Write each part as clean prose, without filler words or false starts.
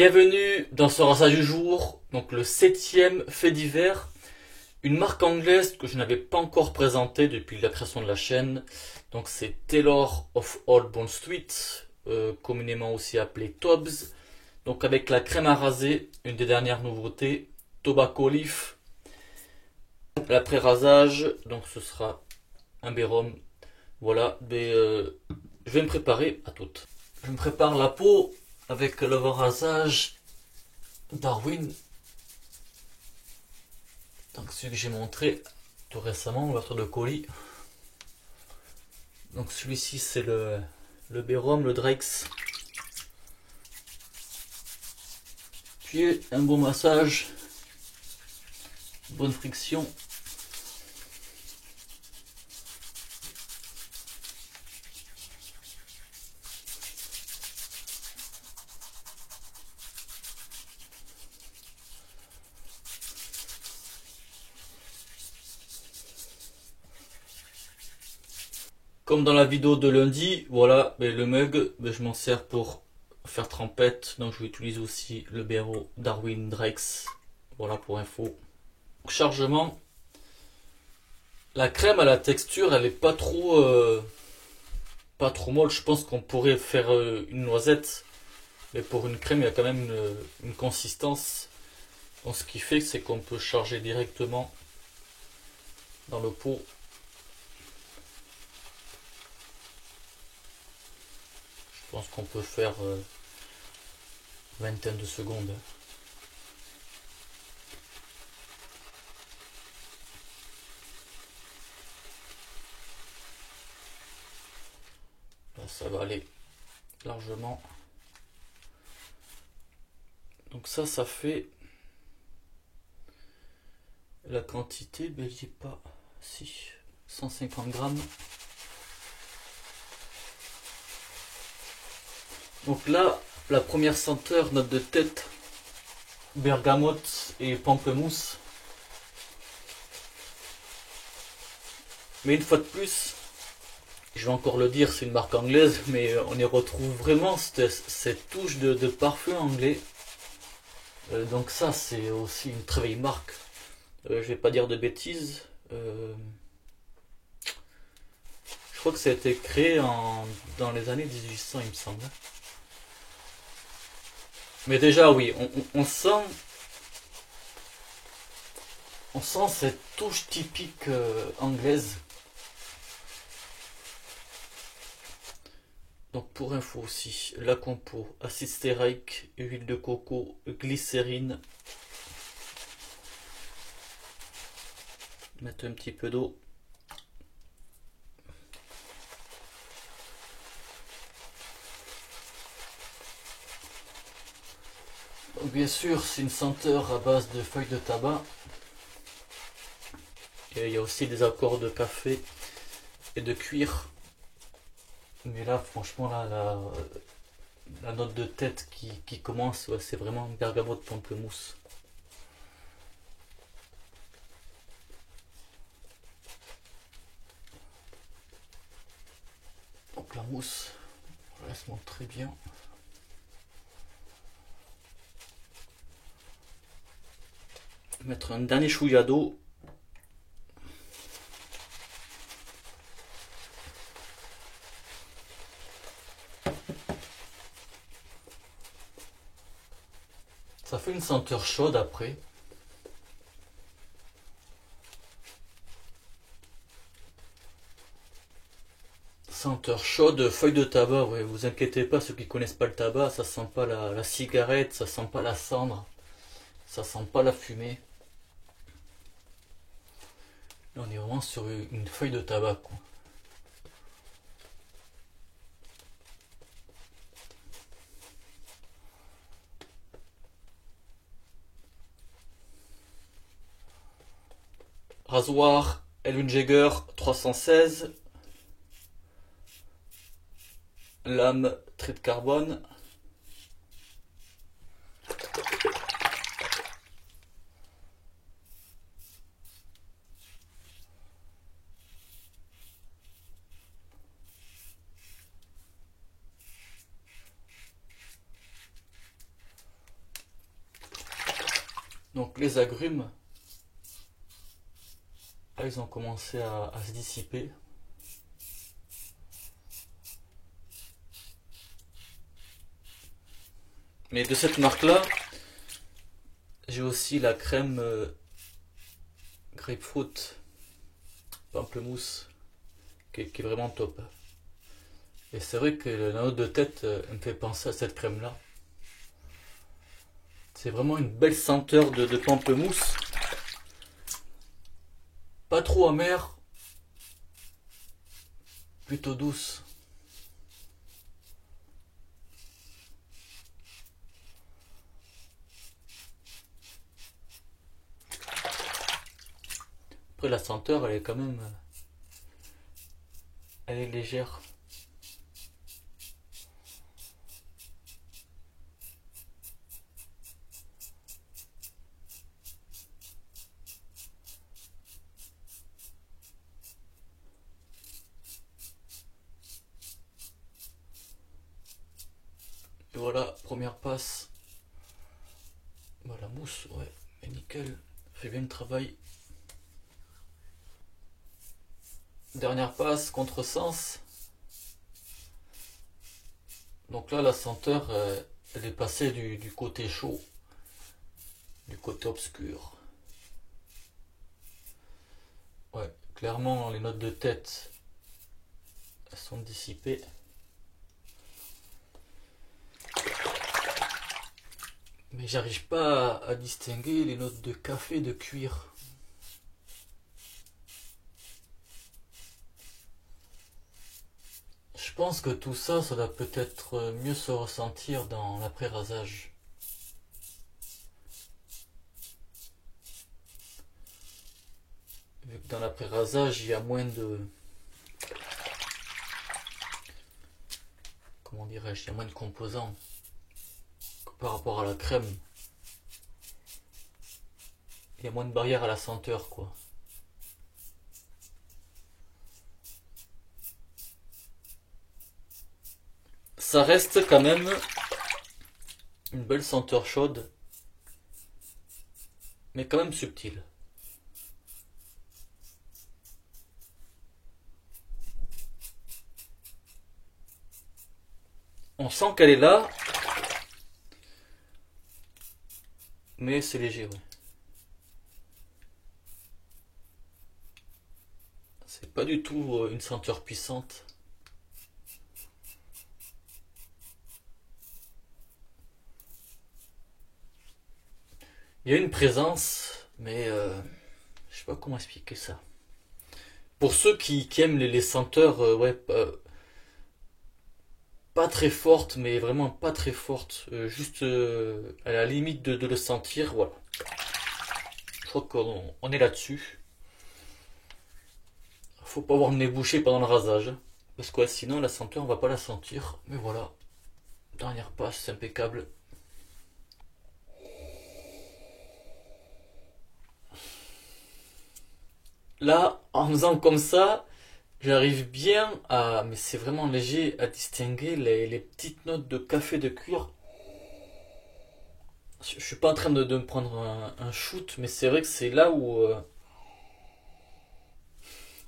Bienvenue dans ce rasage du jour, donc le 7e fait divers, une marque anglaise que je n'avais pas encore présentée depuis la création de la chaîne, donc c'est Taylor of Old Bond Street, communément aussi appelé Tobbs, donc avec la crème à raser, une des dernières nouveautés, Tobacco Leaf, l'après-rasage, donc ce sera un bérum, voilà, mais je vais me préparer à toutes. Je me prépare la peau avec l'avant-rasage Darwin, donc celui que j'ai montré tout récemment, ouverture de colis. Donc celui-ci c'est le bérum, le Drex. Puis un bon massage, bonne friction. Comme dans la vidéo de lundi, voilà, le mug, je m'en sers pour faire trempette, donc je utilise aussi le bérum Darwin Drex, voilà pour info. Chargement, la crème à la texture, elle est pas trop molle, je pense qu'on pourrait faire une noisette, mais pour une crème il y a quand même une consistance, donc ce qui fait c'est qu'on peut charger directement dans le pot. Je pense qu'on peut faire vingtaine de secondes. Là, ça va aller largement. Donc ça fait la quantité, je dis pas si 150 grammes. Donc là, la première senteur, note de tête, bergamote et pamplemousse. Mais une fois de plus, je vais encore le dire, c'est une marque anglaise, mais on y retrouve vraiment cette touche de parfum anglais. Donc ça, c'est aussi une très vieille marque. Je vais pas dire de bêtises. Je crois que ça a été créé dans les années 1800, il me semble. Mais déjà, oui, on sent cette touche typique anglaise. Donc pour info aussi, la compo, acide stéarique, huile de coco, glycérine. Mettre un petit peu d'eau. Bien sûr, c'est une senteur à base de feuilles de tabac. Et il y a aussi des accords de café et de cuir. Mais là, franchement, la note de tête qui commence, ouais, c'est vraiment bergamote pamplemousse. Donc la mousse, elle se montre très bien. Mettre un dernier chouïa d'eau. Ça fait une senteur chaude après. Senteur chaude, feuille de tabac, ouais, vous inquiétez pas, ceux qui connaissent pas le tabac, ça sent pas la cigarette, ça sent pas la cendre, ça sent pas la fumée. Là, on est vraiment sur une feuille de tabac, quoi. Rasoir Elvin Jagger 316. Lame trait de carbone. Donc les agrumes, là, ils ont commencé à se dissiper. Mais de cette marque-là, j'ai aussi la crème grapefruit, pamplemousse, qui est vraiment top. Et c'est vrai que la note de tête elle me fait penser à cette crème-là. C'est vraiment une belle senteur de pamplemousse. Pas trop amère, plutôt douce. Après la senteur elle est quand même... elle est légère. Et voilà, première passe. Voilà, mousse, ouais, et nickel. Fait bien le travail. Dernière passe, contresens. Donc là, la senteur, elle est passée du côté chaud, du côté obscur. Ouais, clairement, les notes de tête, elles sont dissipées. Mais j'arrive pas à distinguer les notes de café et de cuir. Je pense que tout ça, ça va peut-être mieux se ressentir dans l'après-rasage. Vu que dans l'après-rasage, il y a moins de... comment dirais-je, il y a moins de composants que par rapport à la crème. Il y a moins de barrière à la senteur, quoi. Ça reste quand même une belle senteur chaude, mais quand même subtile. On sent qu'elle est là, mais c'est léger, ouais. C'est pas du tout une senteur puissante. Il y a une présence, mais je sais pas comment expliquer ça. Pour ceux qui aiment les senteurs, ouais, pas très fortes, mais vraiment pas très fortes, juste à la limite de le sentir, voilà. Je crois qu'on est là-dessus. Faut pas avoir le nez bouché pendant le rasage, parce que ouais, sinon la senteur on va pas la sentir. Mais voilà, dernière passe, c'est impeccable. Là, en faisant comme ça, j'arrive bien à, mais c'est vraiment léger, à distinguer les petites notes de café de cuir. Je suis pas en train de me prendre un shoot, mais c'est vrai que c'est là où...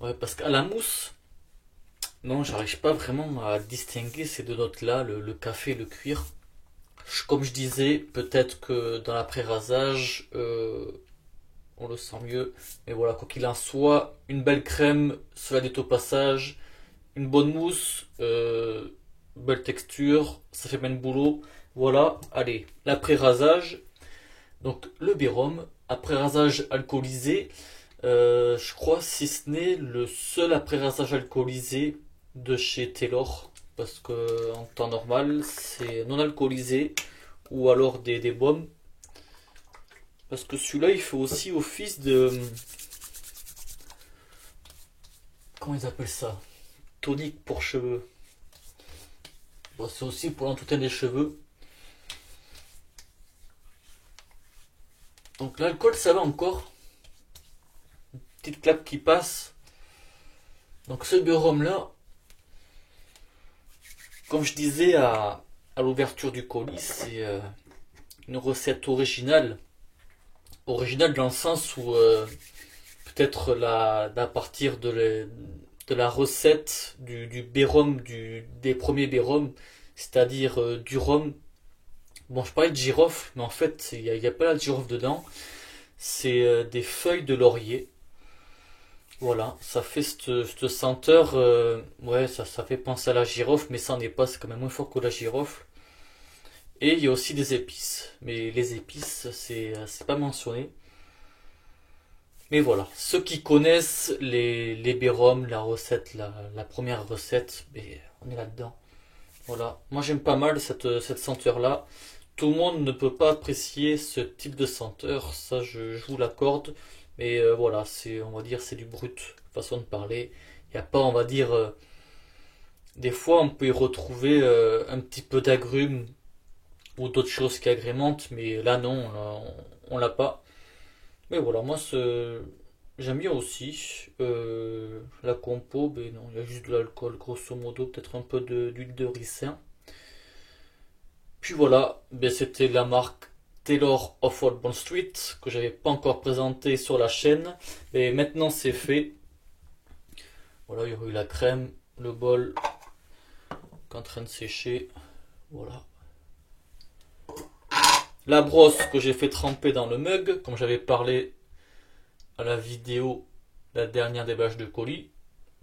ouais, parce qu'à la mousse, non, j'arrive pas vraiment à distinguer ces deux notes-là, le café et le cuir. Comme je disais, peut-être que dans l'après-rasage, on le sent mieux. Mais voilà, quoi qu'il en soit, une belle crème, cela dit au passage, une bonne mousse, belle texture, ça fait bien le boulot. Voilà, allez, l'après-rasage. Donc le Bérum, après-rasage alcoolisé, je crois si ce n'est le seul après-rasage alcoolisé de chez Taylor. Parce que en temps normal, c'est non alcoolisé ou alors des baumes. Parce que celui-là, il fait aussi office de... comment ils appellent ça? Tonique pour cheveux. Bon, c'est aussi pour l'entretien des cheveux. Donc l'alcool, ça va encore. Une petite claque qui passe. Donc ce Bérum là, comme je disais à l'ouverture du colis, c'est une recette originale Original dans le sens où peut-être à partir de la recette du Bérum, des premiers Bérum, c'est-à-dire du rhum. Bon, je parlais de girofle, mais en fait, il y a pas de girofle dedans. C'est des feuilles de laurier. Voilà, ça fait cette senteur. Ouais, ça fait penser à la girofle, mais ça n'en est pas, c'est quand même moins fort que la girofle. Et il y a aussi des épices. Mais les épices, c'est pas mentionné. Mais voilà, ceux qui connaissent les Bérum, la recette, la première recette, ben, on est là-dedans. Voilà, moi j'aime pas mal cette senteur-là. Tout le monde ne peut pas apprécier ce type de senteur, ça je vous l'accorde. Mais voilà, on va dire, c'est du brut, façon de parler. Il n'y a pas, on va dire, des fois on peut y retrouver un petit peu d'agrumes ou d'autres choses qui agrémentent, mais là non, on l'a pas. Mais voilà, j'aime bien aussi la compo, ben non, il y a juste de l'alcool, grosso modo, peut-être un peu d'huile de ricin. Puis voilà, ben c'était la marque Taylor of Old Bond Street que j'avais pas encore présenté sur la chaîne. Et maintenant c'est fait. Voilà, il y aurait eu la crème, le bol qui est en train de sécher. Voilà. La brosse que j'ai fait tremper dans le mug, comme j'avais parlé à la vidéo, la dernière débâche de colis.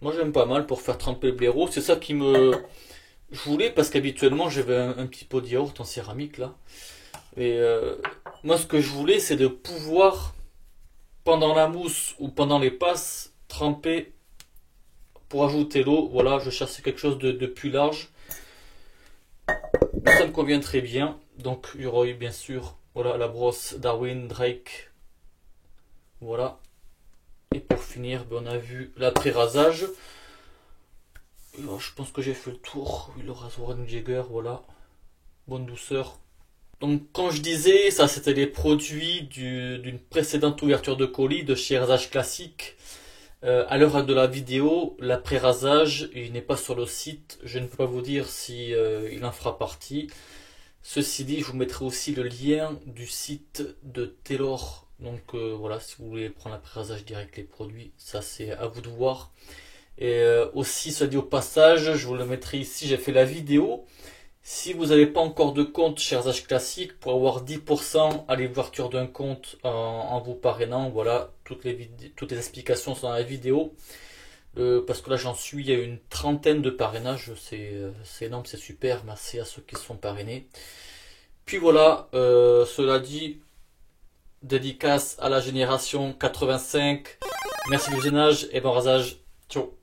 Moi j'aime pas mal pour faire tremper le blaireau. C'est ça qui me... Je voulais parce qu'habituellement j'avais un petit pot de yaourt en céramique là. Et moi ce que je voulais c'est de pouvoir, pendant la mousse ou pendant les passes, tremper pour ajouter l'eau. Voilà, je cherchais quelque chose de plus large. Ça me convient très bien. Donc il y aura eu bien sûr voilà, la brosse Darwin Drake. Voilà. Et pour finir, ben, on a vu l'après-rasage. Je pense que j'ai fait le tour. Le rasoir Jagger, voilà. Bonne douceur. Donc quand je disais, ça c'était les produits d'une précédente ouverture de colis de chez Rasage Classique. À l'heure de la vidéo, l'après-rasage, il n'est pas sur le site. Je ne peux pas vous dire si il en fera partie. Ceci dit, je vous mettrai aussi le lien du site de Taylor. Donc voilà, si vous voulez prendre l'après-rasage direct les produits, ça c'est à vous de voir. Et aussi, ça dit au passage, je vous le mettrai ici, j'ai fait la vidéo. Si vous n'avez pas encore de compte chez Rasage Classique, pour avoir 10% à l'ouverture d'un compte en vous parrainant, voilà, toutes les explications sont dans la vidéo. Parce que là j'en suis, il y a une trentaine de parrainages, c'est énorme, c'est super, merci à ceux qui sont parrainés. Puis voilà, cela dit, dédicace à la génération 85, merci du visionnage et bon rasage, ciao.